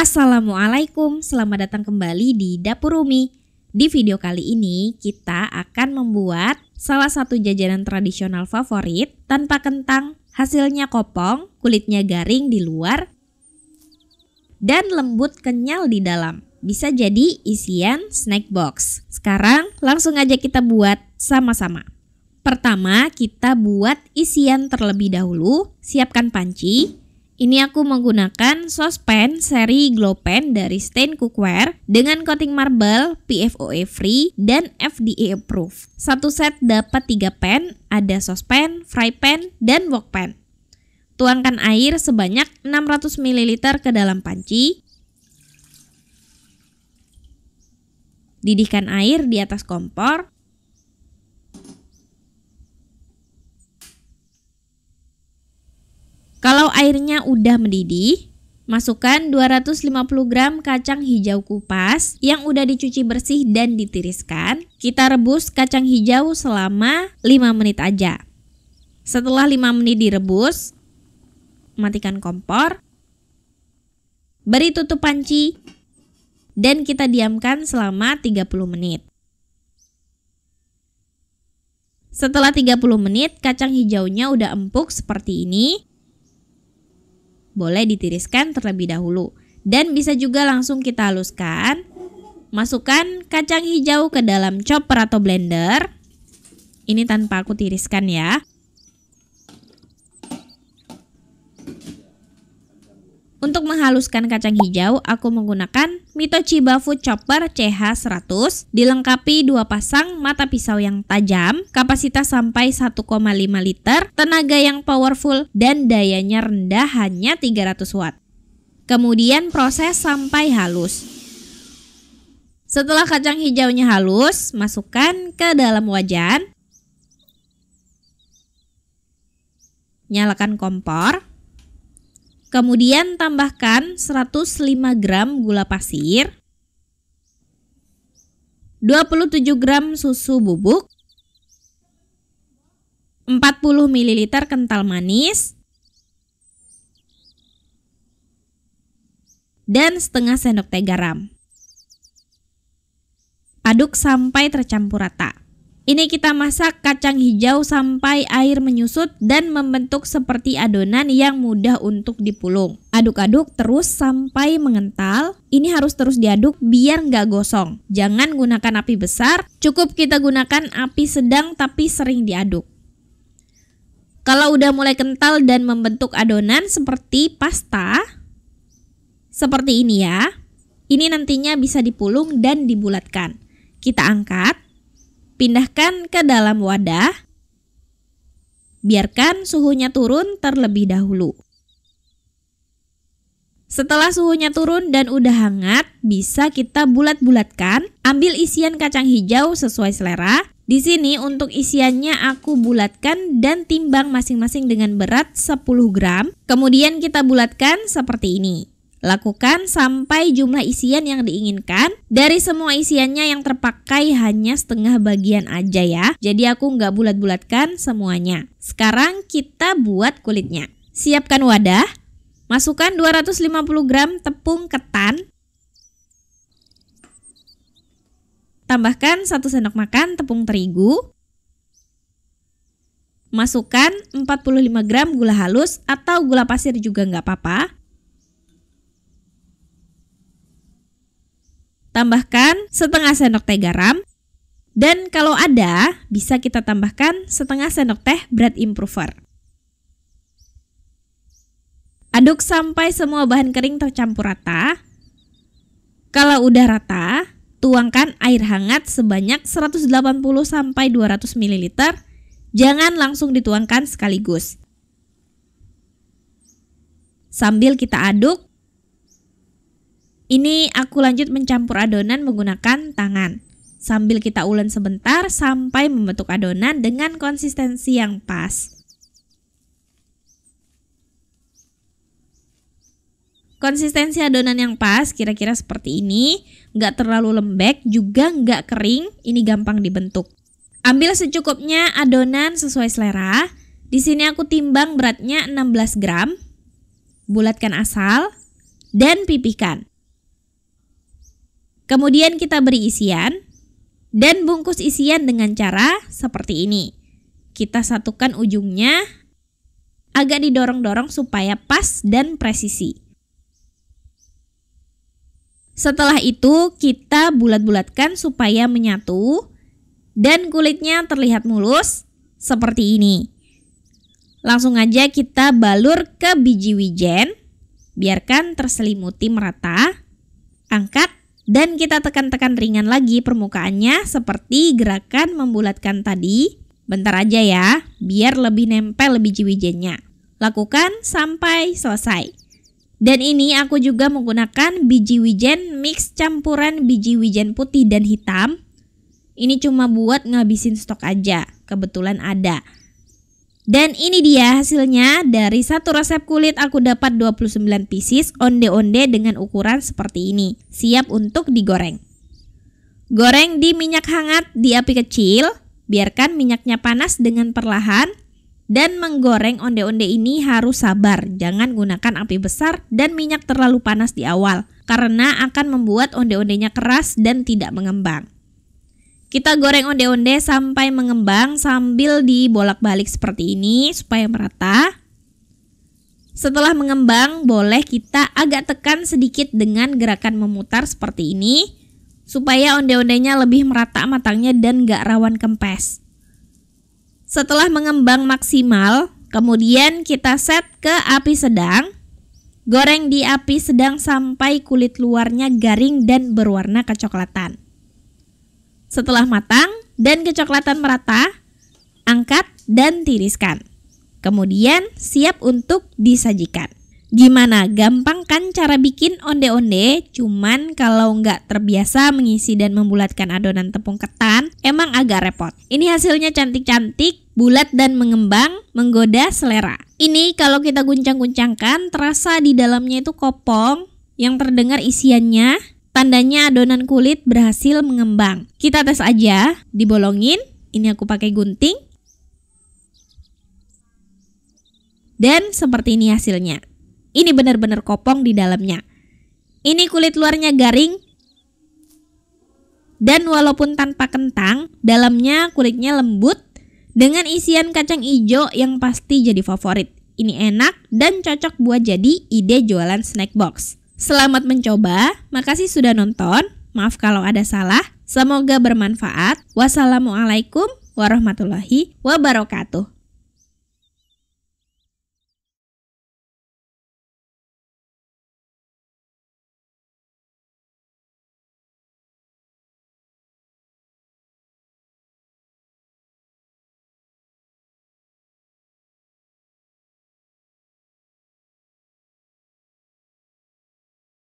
Assalamualaikum, selamat datang kembali di Dapur Umi. Di video kali ini kita akan membuat salah satu jajanan tradisional favorit tanpa kentang. Hasilnya kopong, kulitnya garing di luar dan lembut kenyal di dalam. Bisa jadi isian snack box. Sekarang langsung aja kita buat sama-sama. Pertama kita buat isian terlebih dahulu. Siapkan panci. Ini aku menggunakan sospen seri Glopen dari Stain Cookware dengan coating marble, PFOA free, dan FDA approved. Satu set dapat 3 pan, ada sospen, fry pan, dan wok pan. Tuangkan air sebanyak 600 ml ke dalam panci. Didihkan air di atas kompor. Kalau airnya udah mendidih, masukkan 250 gram kacang hijau kupas yang udah dicuci bersih dan ditiriskan. Kita rebus kacang hijau selama 5 menit aja. Setelah 5 menit direbus, matikan kompor. Beri tutup panci dan kita diamkan selama 30 menit. Setelah 30 menit, kacang hijaunya udah empuk seperti ini. Boleh ditiriskan terlebih dahulu dan bisa juga langsung kita haluskan. Masukkan kacang hijau ke dalam chopper atau blender. Ini tanpa aku tiriskan ya. Untuk menghaluskan kacang hijau, aku menggunakan Mitochiba Food Chopper CH100, dilengkapi 2 pasang mata pisau yang tajam, kapasitas sampai 1,5 liter, tenaga yang powerful, dan dayanya rendah hanya 300 watt. Kemudian proses sampai halus. Setelah kacang hijaunya halus, masukkan ke dalam wajan. Nyalakan kompor. Kemudian tambahkan 105 gram gula pasir, 27 gram susu bubuk, 40 ml kental manis, dan setengah sendok teh garam. Aduk sampai tercampur rata. Ini kita masak kacang hijau sampai air menyusut dan membentuk seperti adonan yang mudah untuk dipulung. Aduk-aduk terus sampai mengental. Ini harus terus diaduk biar nggak gosong. Jangan gunakan api besar, cukup kita gunakan api sedang tapi sering diaduk. Kalau udah mulai kental dan membentuk adonan seperti pasta, seperti ini ya. Ini nantinya bisa dipulung dan dibulatkan. Kita angkat. Pindahkan ke dalam wadah. Biarkan suhunya turun terlebih dahulu. Setelah suhunya turun dan udah hangat, bisa kita bulat-bulatkan. Ambil isian kacang hijau sesuai selera. Di sini untuk isiannya aku bulatkan dan timbang masing-masing dengan berat 10 gram. Kemudian kita bulatkan seperti ini. Lakukan sampai jumlah isian yang diinginkan. Dari semua isiannya yang terpakai hanya setengah bagian aja ya. Jadi aku nggak bulat-bulatkan semuanya. Sekarang kita buat kulitnya. Siapkan wadah. Masukkan 250 gram tepung ketan. Tambahkan 1 sendok makan tepung terigu. Masukkan 45 gram gula halus atau gula pasir juga nggak apa-apa. Tambahkan setengah sendok teh garam. Dan kalau ada, bisa kita tambahkan setengah sendok teh bread improver. Aduk sampai semua bahan kering tercampur rata. Kalau udah rata, tuangkan air hangat sebanyak 180-200 ml. Jangan langsung dituangkan sekaligus. Sambil kita aduk, ini aku lanjut mencampur adonan menggunakan tangan. Sambil kita ulen sebentar sampai membentuk adonan dengan konsistensi yang pas. Konsistensi adonan yang pas kira-kira seperti ini. Nggak terlalu lembek, juga nggak kering. Ini gampang dibentuk. Ambil secukupnya adonan sesuai selera. Di sini aku timbang beratnya 16 gram. Bulatkan asal dan pipihkan. Kemudian kita beri isian dan bungkus isian dengan cara seperti ini. Kita satukan ujungnya, agak didorong-dorong supaya pas dan presisi. Setelah itu kita bulat-bulatkan supaya menyatu dan kulitnya terlihat mulus seperti ini. Langsung aja kita balur ke biji wijen, biarkan terselimuti merata, angkat dan kita tekan-tekan ringan lagi permukaannya seperti gerakan membulatkan tadi. Bentar aja ya, biar lebih nempel biji wijennya. Lakukan sampai selesai. Dan ini aku juga menggunakan biji wijen mix campuran biji wijen putih dan hitam. Ini cuma buat ngabisin stok aja, kebetulan ada. Dan ini dia hasilnya. Dari satu resep kulit aku dapat 29 pieces onde-onde dengan ukuran seperti ini. Siap untuk digoreng. Goreng di minyak hangat di api kecil. Biarkan minyaknya panas dengan perlahan. Dan menggoreng onde-onde ini harus sabar. Jangan gunakan api besar dan minyak terlalu panas di awal. Karena akan membuat onde-ondenya keras dan tidak mengembang. Kita goreng onde-onde sampai mengembang sambil dibolak-balik seperti ini supaya merata. Setelah mengembang, boleh kita agak tekan sedikit dengan gerakan memutar seperti ini supaya onde-ondenya lebih merata matangnya dan gak rawan kempes. Setelah mengembang maksimal, kemudian kita set ke api sedang. Goreng di api sedang sampai kulit luarnya garing dan berwarna kecoklatan. Setelah matang dan kecoklatan merata, angkat dan tiriskan. Kemudian siap untuk disajikan. Gimana? Gampang kan cara bikin onde-onde? Cuman kalau nggak terbiasa mengisi dan membulatkan adonan tepung ketan, emang agak repot. Ini hasilnya cantik-cantik, bulat dan mengembang, menggoda selera. Ini kalau kita guncang-guncangkan, terasa di dalamnya itu kopong yang terdengar isiannya. Tandanya adonan kulit berhasil mengembang. Kita tes aja, dibolongin. Ini aku pakai gunting. Dan seperti ini hasilnya. Ini benar-benar kopong di dalamnya. Ini kulit luarnya garing. Dan walaupun tanpa kentang, dalamnya kulitnya lembut. Dengan isian kacang hijau yang pasti jadi favorit. Ini enak dan cocok buat jadi ide jualan snack box. Selamat mencoba, makasih sudah nonton, maaf kalau ada salah, semoga bermanfaat. Wassalamualaikum warahmatullahi wabarakatuh.